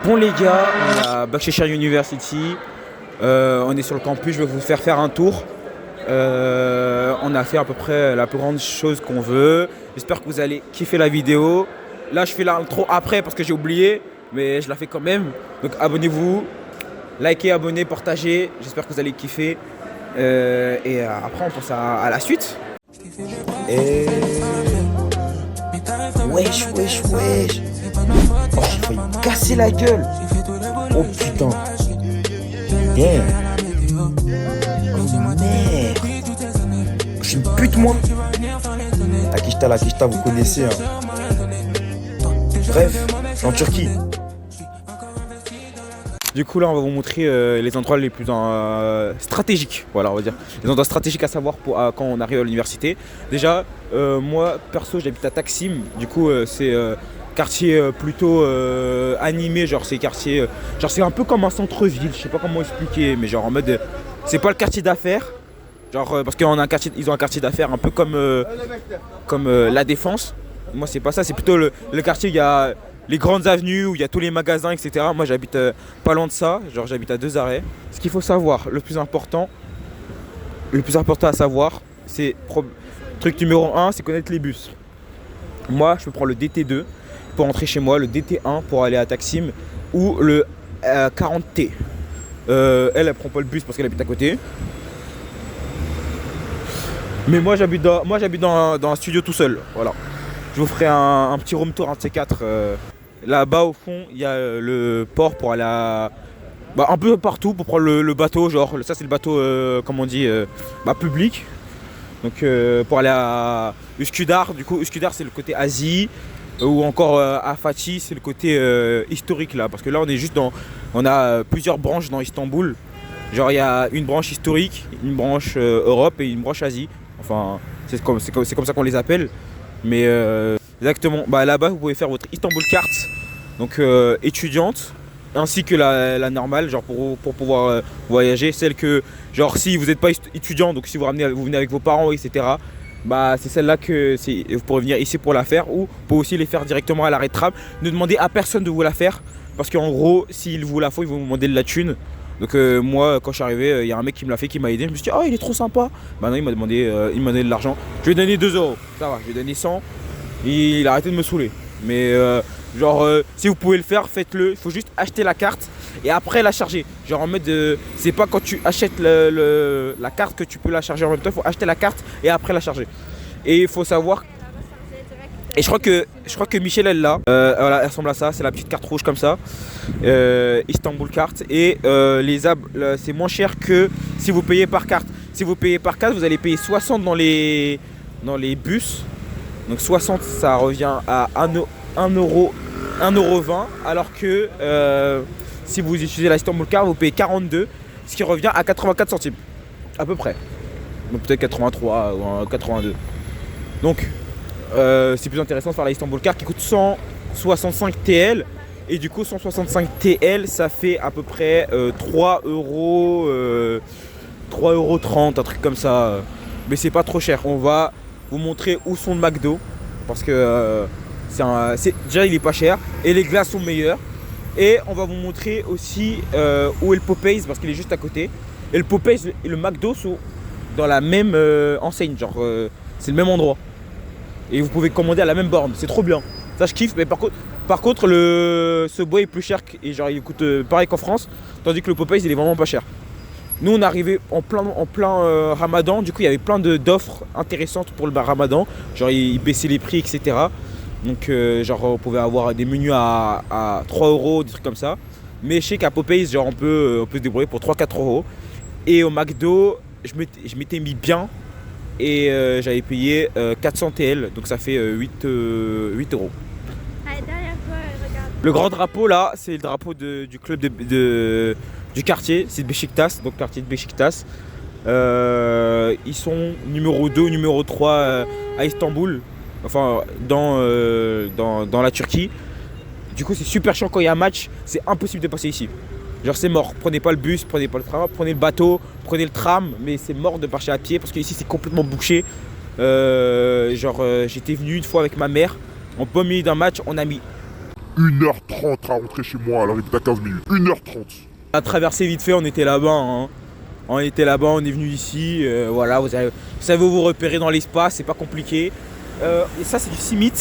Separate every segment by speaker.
Speaker 1: Bon les gars, on est à Berkshire University, on est sur le campus, je vais vous faire un tour. On a fait à peu près la plus grande chose qu'on veut. J'espère que vous allez kiffer la vidéo. Là je fais l'intro après parce que j'ai oublié, mais je la fais quand même. Donc abonnez-vous, likez, abonnez, partagez. J'espère que vous allez kiffer. Et après on passe à la suite. Et... Wesh. Oh, j'ai failli me casser la gueule. Oh putain. Damn. Oh merde. Je suis une pute moi. La Kishta, vous connaissez hein. Bref, je suis en Turquie. Du coup là on va vous montrer les endroits les plus stratégiques, voilà on va dire. Les endroits stratégiques à savoir pour, quand on arrive à l'université. Déjà, moi perso j'habite à Taksim, du coup c'est quartier plutôt animé, genre c'est quartier, genre c'est un peu comme un centre-ville, je sais pas comment expliquer, mais genre en mode, c'est pas le quartier d'affaires, genre parce qu'ils ont un quartier d'affaires un peu comme la Défense. Moi c'est pas ça, c'est plutôt le quartier où il y a les grandes avenues, où il y a tous les magasins, etc. Moi j'habite pas loin de ça, genre j'habite à 2 arrêts. Ce qu'il faut savoir, le plus important à savoir, c'est truc numéro 1, c'est connaître les bus. Moi je peux prendre le DT2 pour rentrer chez moi, le DT1 pour aller à Taksim ou le 40T. Elle prend pas le bus parce qu'elle habite à côté. Mais moi j'habite dans un studio tout seul, voilà. Je vous ferai un petit room tour, un de ces quatre. Là-bas au fond, il y a le port pour aller un peu partout pour prendre le bateau, genre ça c'est le bateau, comme on dit, public. Donc pour aller à Üsküdar, du coup Üsküdar c'est le côté Asie. Ou encore à Fatih, c'est le côté historique là, parce que là on a plusieurs branches dans Istanbul. Genre il y a une branche historique, une branche Europe et une branche Asie. Enfin c'est comme ça qu'on les appelle. Mais exactement, là-bas vous pouvez faire votre Istanbul Card, donc étudiante, ainsi que la normale, genre pour pouvoir voyager. Celle que, genre si vous n'êtes pas étudiant, donc si vous venez avec vos parents, etc. C'est celle-là que vous pourrez venir ici pour la faire, ou vous pouvez aussi les faire directement à l'arrêt de tram. Ne demandez à personne de vous la faire, parce qu'en gros, s'il vous la faut, ils vont vous demander de la thune. Donc moi, quand je suis arrivé, il y a un mec qui me l'a fait, qui m'a aidé. Je me suis dit, oh il est trop sympa. Non, il m'a demandé de l'argent. Je lui ai donné 2 euros, ça va, je lui ai donné 100. Il a arrêté de me saouler. Mais si vous pouvez le faire, faites-le. Il faut juste acheter la carte et après la charger. Genre en mode, c'est pas quand tu achètes la carte que tu peux la charger en même temps. Il faut acheter la carte et après la charger. Et il faut savoir. Et je crois que Michel elle l'a. Voilà, elle ressemble à ça. C'est la petite carte rouge comme ça. Istanbul Carte. Et c'est moins cher que si vous payez par carte. Si vous payez par carte, vous allez payer 60 dans les bus. Donc 60 ça revient à 1,20€, alors que si vous utilisez la Istanbul Card, vous payez 42, ce qui revient à 84 centimes à peu près. Donc peut-être 83 ou 82. Donc c'est plus intéressant de faire la Istanbul Card qui coûte 165 TL. Et du coup 165 TL ça fait à peu près 3,30€, un truc comme ça. Mais c'est pas trop cher. On va vous montrer où sont le McDo, parce que déjà il est pas cher et les glaces sont meilleures. Et on va vous montrer aussi où est le Popeyes, parce qu'il est juste à côté. Et le Popeyes et le McDo sont dans la même enseigne, genre c'est le même endroit. Et vous pouvez commander à la même borne, c'est trop bien. Ça je kiffe, mais par contre ce Subway est plus cher et genre il coûte pareil qu'en France, tandis que le Popeyes il est vraiment pas cher. Nous on est arrivé en plein Ramadan, du coup il y avait plein d'offres intéressantes pour le Ramadan. Genre ils baissaient les prix, etc. Donc genre on pouvait avoir des menus à 3€, des trucs comme ça. Mais je sais qu'à Popeyes genre on peut se débrouiller pour 3-4€. Et au McDo je m'étais mis bien et j'avais payé 400 TL, donc ça fait 8€.
Speaker 2: Allez, derrière toi, regarde.
Speaker 1: Le grand drapeau là, c'est le drapeau du club du quartier, c'est Beşiktaş, donc quartier de Beşiktaş. Ils sont numéro 2 ou numéro 3 à Istanbul, enfin dans la Turquie. Du coup c'est super chiant quand il y a un match, c'est impossible de passer ici. Genre c'est mort, prenez pas le bus, prenez pas le tram, prenez le bateau, prenez le tram, mais c'est mort de marcher à pied parce qu'ici c'est complètement bouché. J'étais venu une fois avec ma mère, en plein milieu d'un match, on a mis
Speaker 3: 1h30 à rentrer chez moi, alors il est à 15 minutes. 1h30.
Speaker 1: On a traversé vite fait, on était là-bas. Hein. On était là-bas, on est venu ici. Voilà, vous savez où vous repérer dans l'espace, c'est pas compliqué. Et ça, c'est du simit.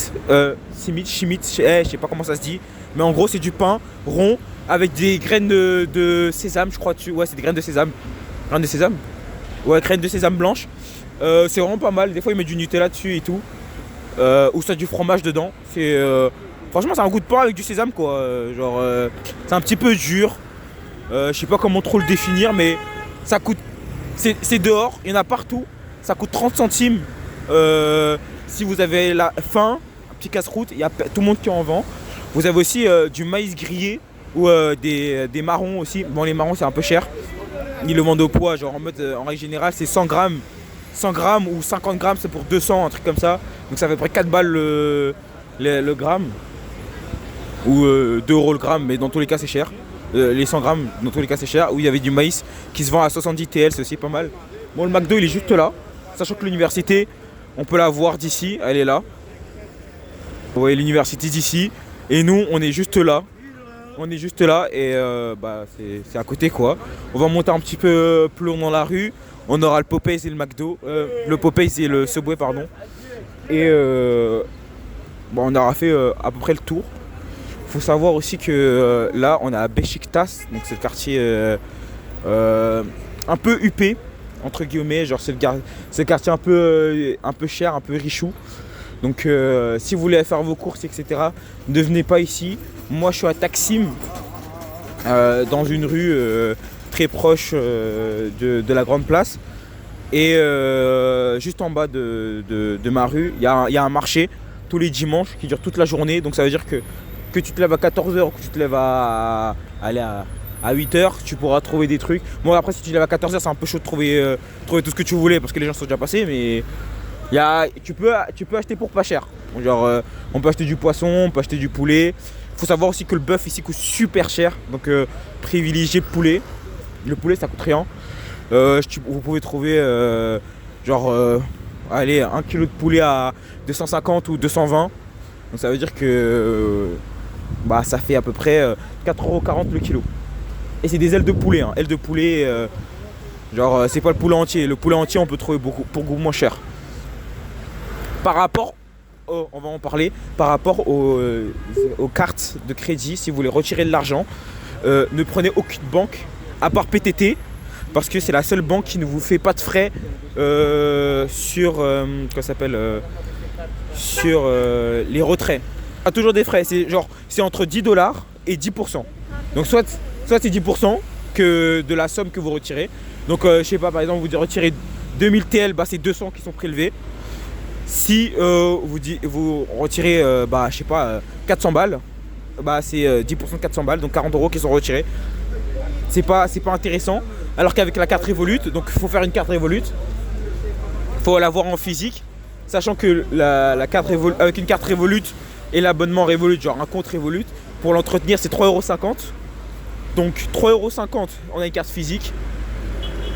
Speaker 1: Chimit, je sais pas comment ça se dit. Mais en gros, c'est du pain rond avec des graines de sésame, je crois dessus. Ouais, c'est des graines de sésame. Graines de sésame? Ouais, graines de sésame blanches. C'est vraiment pas mal. Des fois, ils mettent du Nutella dessus et tout. Ou ça, du fromage dedans. Franchement, c'est un goût de pain avec du sésame, quoi. C'est un petit peu dur. Je sais pas comment trop le définir, mais ça coûte. C'est dehors, il y en a partout. Ça coûte 30 centimes. Si vous avez la faim, un petit casse-croûte, il y a tout le monde qui en vend. Vous avez aussi du maïs grillé ou des marrons aussi. Bon, les marrons, c'est un peu cher. Ils le vendent au poids, genre en règle générale, c'est 100 grammes. 100 grammes ou 50 grammes, c'est pour 200, un truc comme ça. Donc ça fait à peu près 4 balles le gramme. Ou 2 € le gramme, mais dans tous les cas, c'est cher. Les 100 grammes, dans tous les cas, c'est cher. Où il y avait du maïs qui se vend à 70 TL, c'est aussi pas mal. Bon, le McDo, il est juste là. Sachant que l'université, on peut la voir d'ici, elle est là. Vous voyez l'université d'ici. Et nous, on est juste là. On est juste là et c'est à côté, quoi. On va monter un petit peu plus long dans la rue. On aura le Popeyes et le McDo. Le Popeyes et le Subway, pardon. Et on aura fait à peu près le tour. Faut savoir aussi que là, on est à Beşiktaş. Donc c'est le quartier un peu huppé, entre guillemets. Genre c'est le quartier un peu cher, un peu richou. Donc si vous voulez faire vos courses, etc., ne venez pas ici. Moi, je suis à Taksim, dans une rue très proche de la Grande Place. Et juste en bas de ma rue, il y a un marché tous les dimanches qui dure toute la journée. Donc ça veut dire que tu te lèves à 14 h, que tu te lèves à 8 h, tu pourras trouver des trucs. Bon, après, si tu te lèves à 14 h, c'est un peu chaud de trouver tout ce que tu voulais parce que les gens sont déjà passés. Mais tu peux acheter pour pas cher. Genre, on peut acheter du poisson, on peut acheter du poulet. Il faut savoir aussi que le bœuf ici coûte super cher. Donc, privilégiez le poulet. Le poulet, ça coûte rien. Vous pouvez trouver allez, 1 kg de poulet à 250 ou 220. Donc ça veut dire que ça fait à peu près 4,40 € le kilo. Et c'est des ailes de poulet, hein. Ailes de poulet, c'est pas le poulet entier. Le poulet entier, on peut trouver pour beaucoup moins cher. Par rapport, on va en parler, par rapport aux cartes de crédit, si vous voulez retirer de l'argent, ne prenez aucune banque, à part PTT, parce que c'est la seule banque qui ne vous fait pas de frais sur les retraits. Il y a toujours des frais, c'est entre 10 $ et 10%. Donc soit c'est 10% que de la somme que vous retirez. Donc je sais pas, par exemple, vous retirez 2000 TL, c'est 200 qui sont prélevés. Si vous retirez 400 balles, c'est 10% de 400 balles, donc 40 € qui sont retirés. C'est pas intéressant. Alors qu'avec la carte Revolut, donc il faut faire une carte Revolut, il faut l'avoir en physique, sachant que la carte Revolut, avec une carte Revolut et l'abonnement Revolut, genre un compte Revolut, pour l'entretenir c'est 3,50 €. Donc 3,50 € on a une carte physique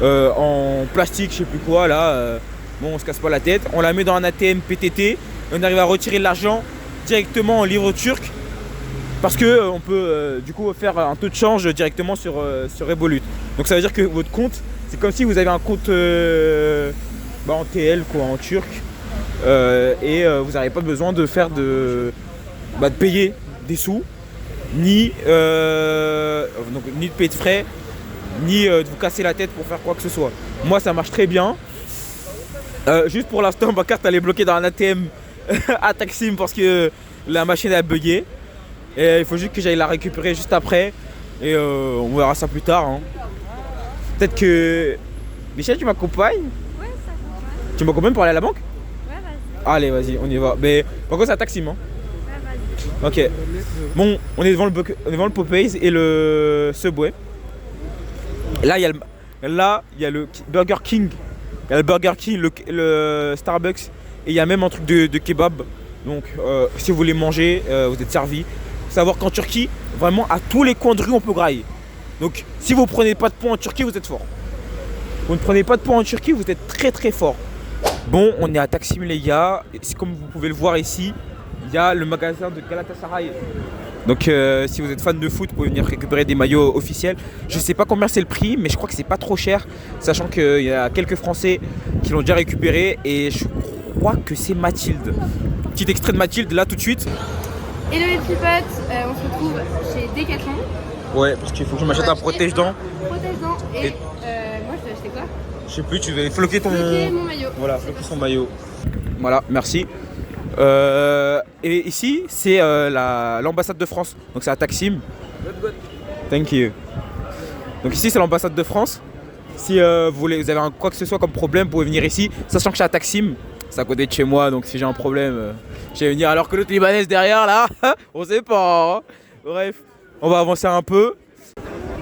Speaker 1: en plastique, je sais plus quoi là. Bon, on se casse pas la tête, on la met dans un ATM PTT, on arrive à retirer de l'argent directement en livres turcs parce que on peut du coup faire un taux de change directement sur Revolut. Donc ça veut dire que votre compte, c'est comme si vous avez un compte en TL, quoi, en turc, et vous n'avez pas besoin de faire de payer des sous, ni de payer de frais, ni de vous casser la tête pour faire quoi que ce soit. Moi, ça marche très bien. Juste pour l'instant, ma carte elle est bloquée dans un ATM à Taksim parce que la machine a bugué. Et il faut juste que j'aille la récupérer juste après. Et on verra ça plus tard. Hein. Peut-être que... Michel, tu m'accompagnes?
Speaker 2: Ouais, ça va.
Speaker 1: Tu m'accompagnes pour aller à la banque?
Speaker 2: Ouais, vas-y.
Speaker 1: Allez, vas-y, on y va. Mais par contre, c'est à Taksim. Hein.
Speaker 2: Ouais, vas-y.
Speaker 1: Ok. Bon, on est devant le Popeyes et le Subway. Là, il y a le Burger King. Il y a le Burger King, le Starbucks. Et il y a même un truc de kebab. Donc, si vous voulez manger, vous êtes servi. Faut savoir qu'en Turquie, vraiment, à tous les coins de rue, on peut grailler. Donc, si vous prenez pas de points en Turquie, vous êtes fort. Vous ne prenez pas de points en Turquie, vous êtes très très fort. Bon, on est à Taksim, les gars. Et comme vous pouvez le voir ici, il y a le magasin de Galatasaray Donc si vous êtes fan de foot, vous pouvez venir récupérer des maillots officiels. Je sais pas combien c'est le prix, mais je crois que c'est pas trop cher, sachant qu'il y a quelques Français qui l'ont déjà récupéré et je crois que c'est Mathilde. Petit extrait de Mathilde là tout de suite.
Speaker 2: Hello les petits potes, on se retrouve chez Decathlon.
Speaker 1: Ouais, parce qu'il faut que je m'achète un protège-dents.
Speaker 2: Protège-dents et moi je t'ai acheté quoi?
Speaker 1: Je sais plus, tu vas floquer ton...
Speaker 2: Floquer mon maillot.
Speaker 1: Voilà, floquer son maillot. Voilà, merci. Et ici, c'est l'ambassade de France. Donc c'est à Taksim. Thank you. Donc ici, c'est l'ambassade de France. Si vous avez quoi que ce soit comme problème, vous pouvez venir ici. Sachant que je suis à Taksim, c'est à côté de chez moi. Donc si j'ai un problème, je vais venir. Alors que l'autre libanaise derrière, là, on sait pas. Hein. Bref, on va avancer un peu.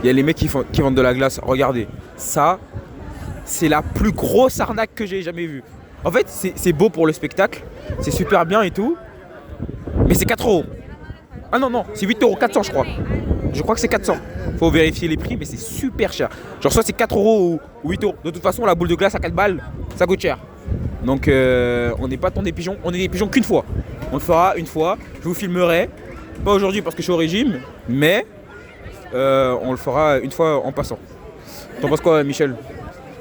Speaker 1: Il y a les mecs qui vendent de la glace. Regardez, ça, c'est la plus grosse arnaque que j'ai jamais vue. En fait, c'est beau pour le spectacle, c'est super bien et tout, mais c'est 4 €. Ah non, c'est 8 €, 400 je crois. Je crois que c'est 400. Faut vérifier les prix, mais c'est super cher. Genre soit c'est 4 € ou 8 €. De toute façon, la boule de glace à 4 balles, ça coûte cher. Donc on n'est pas tant des pigeons, on est des pigeons qu'une fois. On le fera une fois, je vous filmerai. Pas aujourd'hui parce que je suis au régime, mais on le fera une fois en passant. T'en penses quoi, Michel?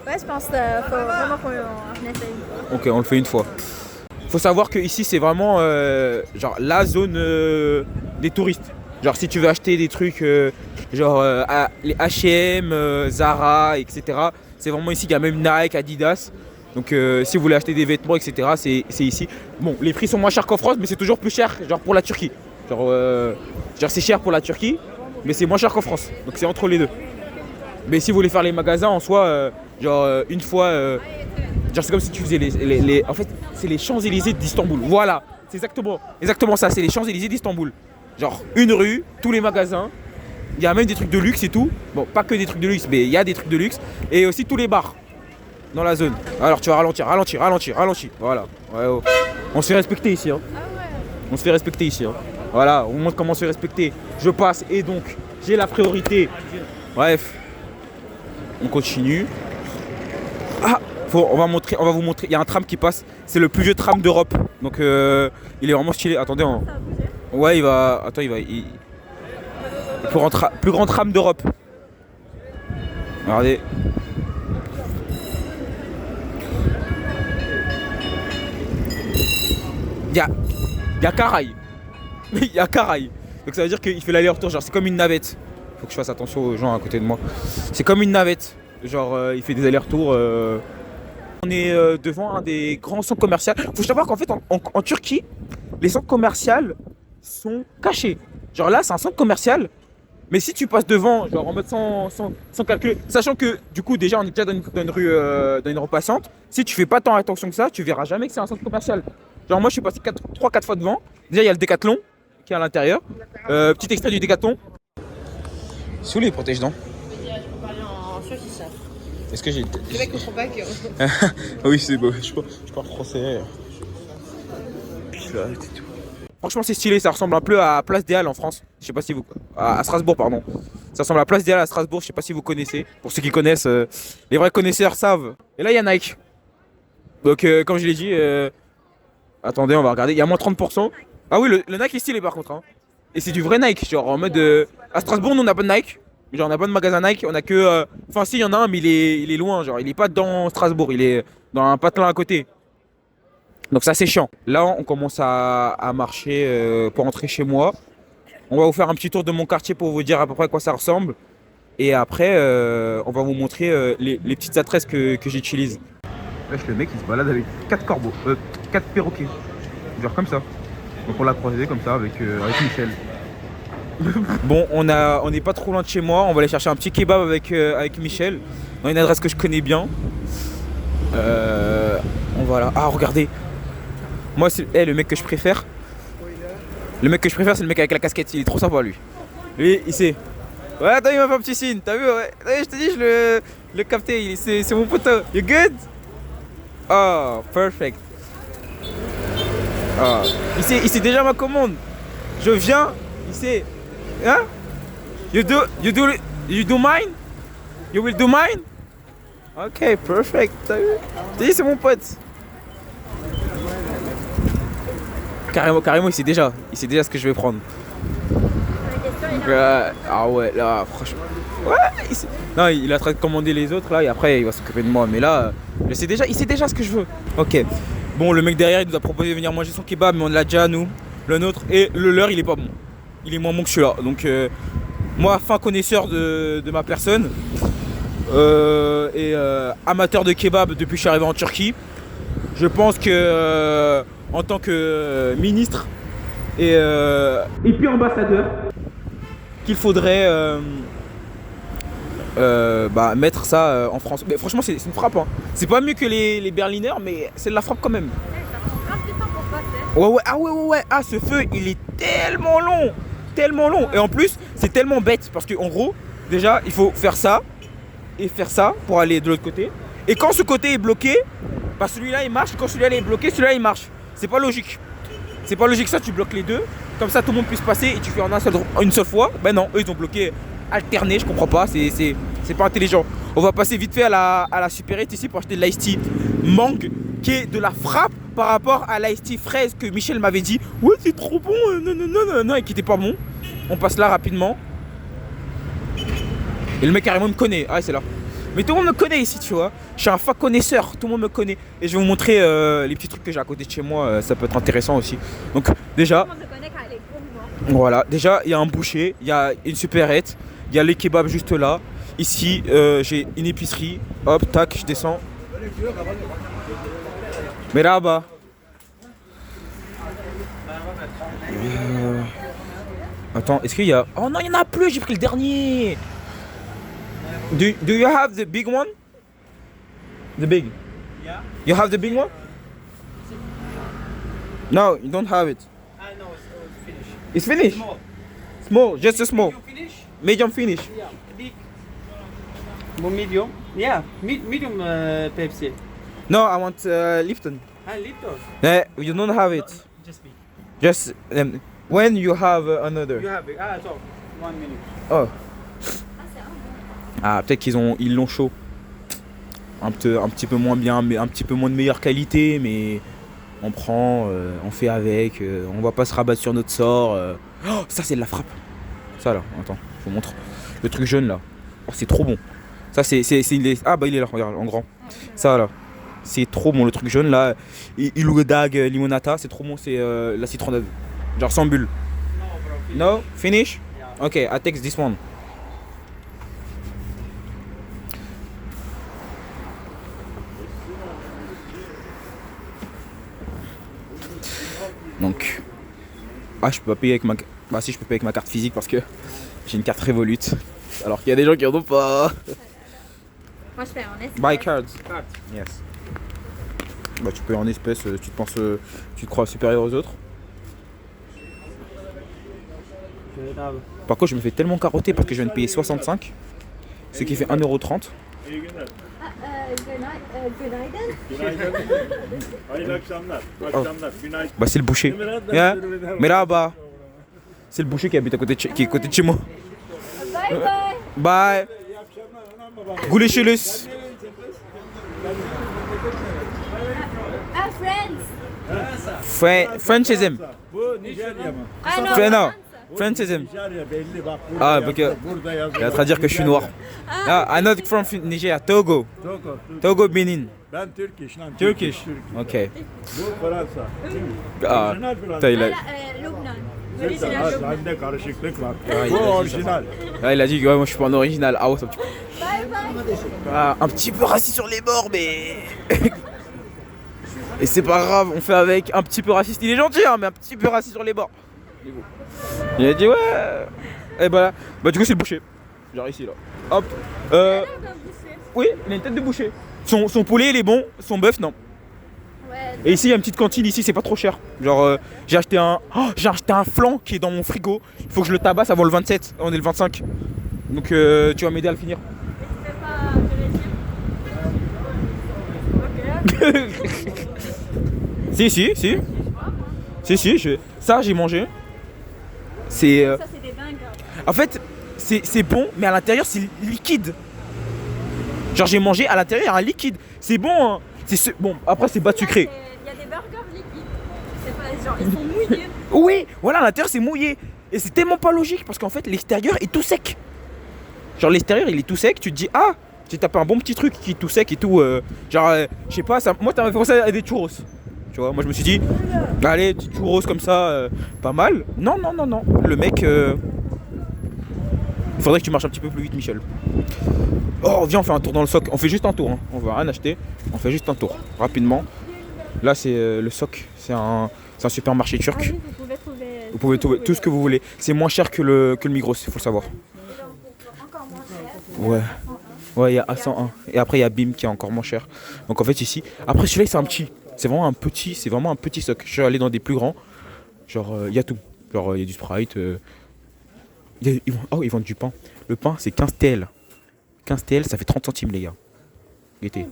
Speaker 2: Ouais, je pense qu'il faut vraiment qu'on essaye.
Speaker 1: Ok, on le fait une fois. Faut savoir que ici c'est vraiment genre la zone des touristes. Genre si tu veux acheter des trucs genre les H&M, Zara, etc. C'est vraiment ici qu'il y a même Nike, Adidas. Donc si vous voulez acheter des vêtements, etc. c'est ici. Bon, les prix sont moins chers qu'en France, mais c'est toujours plus cher genre pour la Turquie. Genre c'est cher pour la Turquie, mais c'est moins cher qu'en France. Donc c'est entre les deux. Mais si vous voulez faire les magasins en soi, une fois, genre c'est comme si tu faisais en fait, c'est les Champs-Élysées d'Istanbul. Voilà, c'est exactement ça, c'est les Champs-Élysées d'Istanbul. Genre une rue, tous les magasins, il y a même des trucs de luxe et tout. Bon, pas que des trucs de luxe, mais il y a des trucs de luxe. Et aussi tous les bars dans la zone. Alors tu vas ralentir. Voilà, ouais, oh. On se fait respecter ici, hein. On se fait respecter ici, hein. Voilà, on montre comment se fait respecter. Je passe et donc j'ai la priorité. Bref. On continue. Ah, on va vous montrer. Il y a un tram qui passe. C'est le plus vieux tram d'Europe. Donc il est vraiment stylé. Attendez. Ouais, il va. Attends, il plus grand tram d'Europe. Regardez. Il y a Caraï. Il y a Caraï. Donc ça veut dire qu'il fait l'aller-retour. Genre c'est comme une navette. Faut que je fasse attention aux gens à côté de moi. C'est comme une navette. Genre il fait des allers-retours. On est devant un des grands centres commerciaux. Faut savoir qu'en fait en Turquie, les centres commerciaux sont cachés. Genre là c'est un centre commercial. Mais si tu passes devant, genre en mode sans calculer, sachant que du coup déjà on est déjà dans une rue passante, si tu fais pas tant attention que ça, tu verras jamais que c'est un centre commercial. Genre moi je suis passé 3-4 fois devant. Déjà il y a le Decathlon qui est à l'intérieur. Petit extrait du Decathlon. C'est où les protège-dents? Est-ce que j'ai...
Speaker 2: Le mec comprend pas que...
Speaker 1: Oui c'est beau, je parle français. Puis là, c'est tout. Franchement c'est stylé, ça ressemble un peu à Place des Halles en France. Je sais pas si vous... À Strasbourg pardon. Ça ressemble à Place des Halles à Strasbourg, je sais pas si vous connaissez. Pour ceux qui connaissent, les vrais connaisseurs savent. Et là il y a Nike. Donc comme je l'ai dit... Attendez on va regarder, il y a moins 30%. Ah oui le Nike est stylé par contre hein. Et c'est du vrai Nike, genre en mode... À Strasbourg nous on n'a pas de Nike. Genre on n'a pas de magasin Nike, on a que... Enfin si il y en a un mais il est loin, genre il est pas dans Strasbourg, il est dans un patelin à côté. Donc ça c'est chiant. Là on commence à marcher pour rentrer chez moi. On va vous faire un petit tour de mon quartier pour vous dire à peu près à quoi ça ressemble. Et après on va vous montrer les petites adresses que j'utilise. Le mec il se balade avec 4 corbeaux, 4 perroquets. Genre comme ça. Donc on l'a croisé comme ça avec Michel. Bon, on n'est pas trop loin de chez moi. On va aller chercher un petit kebab avec Michel dans une adresse que je connais bien. On va là. Ah, regardez. Moi, c'est le mec que je préfère. Le mec que je préfère, c'est le mec avec la casquette. Il est trop sympa, lui. Lui, il sait. Ouais, t'as vu, il m'a fait un petit signe. T'as vu, ouais. Je te dis, je le capté. C'est mon poteau. You good? Oh, perfect. Ah. Il sait déjà ma commande. Je viens. Il sait. Hein? You do mine? You will do mine? Ok, perfect. T'as vu? T'as dit, c'est mon pote. Carrément, il sait déjà ce que je vais prendre. Ah ouais, là, franchement. Ouais, non, il est en train de commander les autres là et après il va s'occuper de moi. Mais là, il sait déjà ce que je veux. Ok. Bon, le mec derrière il nous a proposé de venir manger son kebab, mais on l'a déjà nous, le nôtre. Et le leur il est pas bon. Il est moins bon que celui-là. Donc, moi, fin connaisseur de ma personne et amateur de kebab depuis que je suis arrivé en Turquie, je pense que en tant que ministre et puis ambassadeur, qu'il faudrait mettre ça en France. Mais franchement, c'est une frappe. Hein. C'est pas mieux que les Berliner, mais c'est de la frappe quand même. Ouais. Ah, ce feu, il est tellement long. Tellement long. Et en plus, c'est tellement bête. Parce qu'en gros, déjà, il faut faire ça et faire ça pour aller de l'autre côté. Et quand ce côté est bloqué, bah celui-là il marche. Quand celui-là est bloqué, celui-là il marche. C'est pas logique. C'est pas logique ça, tu bloques les deux. Comme ça, tout le monde puisse passer et tu fais une seule fois. Ben non, eux ils ont bloqué alterné, je comprends pas. C'est pas intelligent. On va passer vite fait à la supérette ici pour acheter de l'ice tea mangue qui est de la frappe par rapport à l'ice tea fraise que Michel m'avait dit. Ouais, c'est trop bon, non, et qui était pas bon. On passe là rapidement. Et le mec carrément me connaît. Ah, c'est là. Mais tout le monde me connaît ici, tu vois. Je suis un fan connaisseur, tout le monde me connaît. Et je vais vous montrer les petits trucs que j'ai à côté de chez moi. Ça peut être intéressant aussi. Donc, déjà, voilà. Déjà, il y a un boucher, il y a une supérette, il y a les kebabs juste là. Ici, j'ai une épicerie. Hop, tac, je descends. Mais là-bas. Attends, est-ce qu'il y a... Oh non, il n'y en a plus, j'ai pris le dernier. Do you have the big one? The big?
Speaker 4: Yeah.
Speaker 1: You have the big one? No, you don't have it.
Speaker 4: No, it's finished.
Speaker 1: It's finished?
Speaker 4: Small.
Speaker 1: Small, just a small.
Speaker 4: You finish?
Speaker 1: Medium finish.
Speaker 4: Yeah. Big. More medium? Yeah. Medium Pepsi.
Speaker 1: No, I want Lipton.
Speaker 4: Lipton.
Speaker 1: You don't have it.
Speaker 4: Just big.
Speaker 1: Just when you have another.
Speaker 4: You have big. So 1 minute.
Speaker 1: Oh. Ah, peut-être ils l'ont chaud. Un petit peu moins bien, mais un petit peu moins de meilleure qualité, mais on prend, on fait avec, on va pas se rabattre sur notre sort. Oh, ça c'est de la frappe. Ça là, attends, je vous montre. Le truc jaune là. Oh, c'est trop bon. Ça ah bah il est là, regarde, en grand. Ça là. C'est trop bon le truc jaune là. Iludag limonata, c'est trop bon, c'est la citronnade. Genre sans bulle. No, finish? Ok, I take this one. Donc, je peux pas payer avec ma... Bah si, je peux payer avec ma carte physique parce que j'ai une carte Revolut. Alors qu'il y a des gens qui en ont pas.
Speaker 2: Moi je fais en espèces.
Speaker 1: Buy cards. Yes. Bah tu payes en espèces, tu te crois supérieur aux autres. Par contre je me fais tellement carotter parce que je viens de payer 65. Ce qui fait 1,30€. Bah c'est le boucher. Yeah. Mais là-bas, c'est le boucher qui habite qui est à côté de chez moi.
Speaker 2: Bye bye.
Speaker 1: Bye. Gouléchelus.
Speaker 2: Ah, friends.
Speaker 1: Franchism.
Speaker 2: Ah non.
Speaker 1: Non. Franchism. Ah, parce que il va te dire que je suis noir. Ah, I'm not from Nigeria, Togo. Togo, Benin.
Speaker 5: Ben Turkish lan.
Speaker 1: Turkish. Ok.
Speaker 5: Bu Fransa.
Speaker 1: Ah,
Speaker 5: Orijinal Fransa.
Speaker 1: putain, il a...
Speaker 2: Lubnan.
Speaker 5: Ha,
Speaker 2: Original Lubnan.
Speaker 5: Bende karışıklık var.
Speaker 1: Ah,
Speaker 5: Bu
Speaker 1: il a dit
Speaker 5: orijinal.
Speaker 1: Ah, il a dit que ouais, moi je suis pas en original. Ah, ouais, ça,
Speaker 2: Bye bye.
Speaker 1: ah, un petit peu raciste sur les bords, mais. Et c'est pas grave, on fait avec. Un petit peu raciste, il est gentil, hein, mais un petit peu raciste sur les bords. Il a dit ouais. Et bah, du coup, c'est le boucher. Genre ici là. Hop. Oui, il a une tête de boucher. Son poulet, il est bon. Son bœuf, non.
Speaker 2: Ouais.
Speaker 1: Et ici, il y a une petite cantine. Ici, c'est pas trop cher. Genre, j'ai acheté un flan qui est dans mon frigo. Il faut que je le tabasse avant le 27. On est le 25. Donc, tu vas m'aider à le finir. Si, ça j'ai mangé. C'est.
Speaker 2: Ça c'est des dingues.
Speaker 1: En fait, c'est bon, mais à l'intérieur c'est liquide. Genre j'ai mangé à l'intérieur il y a un liquide. C'est bon, hein. Bon, après c'est bas sucré.
Speaker 2: Il y a des burgers liquides. C'est pas genre ils sont mouillés.
Speaker 1: Oui, voilà, à l'intérieur c'est mouillé. Et c'est tellement pas logique parce qu'en fait l'extérieur est tout sec. Genre l'extérieur il est tout sec, tu te dis ah, tu tapes un bon petit truc qui est tout sec et tout. Je sais pas, moi ça m'a fait penser à des churros. Tu vois, moi je me suis dit, allez, petit churros comme ça, pas mal. Non, le mec, il faudrait que tu marches un petit peu plus vite, Michel. Oh, viens, on fait un tour dans le soc. On fait juste un tour, hein. On va rien acheter. On fait juste un tour, rapidement. Là, c'est le soc. C'est un supermarché turc.
Speaker 2: Ah oui,
Speaker 1: Vous pouvez trouver tout ce que vous voulez. C'est moins cher que le Migros, il faut le savoir. Ouais. Ouais, il y a A101. Et après, il y a BIM qui est encore moins cher. Donc en fait, ici. Après, celui-là, c'est un petit. C'est vraiment un petit soc. Je suis allé dans des plus grands. Genre, il y a tout. Genre, il y a du Sprite. Ils vendent du pain. Le pain, c'est 15 TL. 15 TL, ça fait 30 centimes, les gars. Guettez.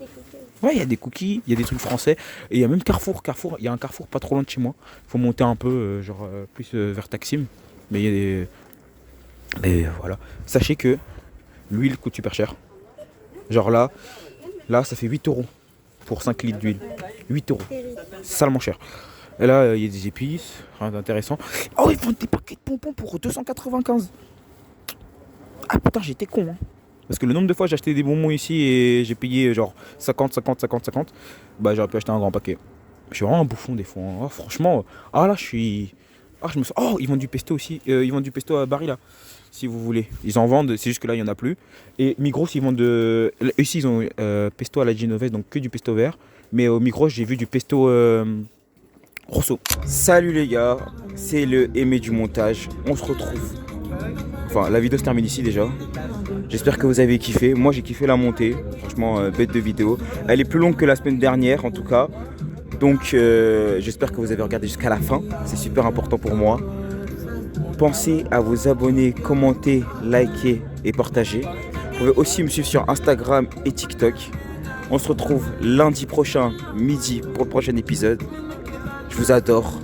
Speaker 1: Ouais, il y a des cookies, il y a des trucs français. Et il y a même Carrefour. Il y a un Carrefour pas trop loin de chez moi. Faut monter un peu, plus vers Taksim. Mais il y a des. Mais voilà. Sachez que l'huile coûte super cher. Genre là, ça fait 8 € pour 5 litres d'huile. 8 €. C'est salement cher. Et là, il y a des épices, rien d'intéressant. Oh, ils vendent des paquets de bonbons pour 295. Ah putain, j'étais con, hein. Parce que le nombre de fois j'ai acheté des bonbons ici et j'ai payé genre 50. Bah, j'aurais pu acheter un grand paquet. Je suis vraiment un bouffon des fois, hein. Oh, franchement, là, je me sens. Oh, ils vendent du pesto aussi. Ils vendent du pesto à Bari là. Si vous voulez. Ils en vendent, c'est juste que là, il n'y en a plus. Et Migros, ils vendent ici, ils ont pesto à la genovese, donc que du pesto vert. Mais au Migros, j'ai vu du pesto rosso. Salut les gars, c'est le Aimé du montage. On se retrouve. Enfin, la vidéo se termine ici déjà. J'espère que vous avez kiffé. Moi, j'ai kiffé la montée. Franchement, bête de vidéo. Elle est plus longue que la semaine dernière, en tout cas. Donc, j'espère que vous avez regardé jusqu'à la fin. C'est super important pour moi. Pensez à vous abonner, commenter, liker et partager. Vous pouvez aussi me suivre sur Instagram et TikTok. On se retrouve lundi prochain, midi, pour le prochain épisode. Je vous adore.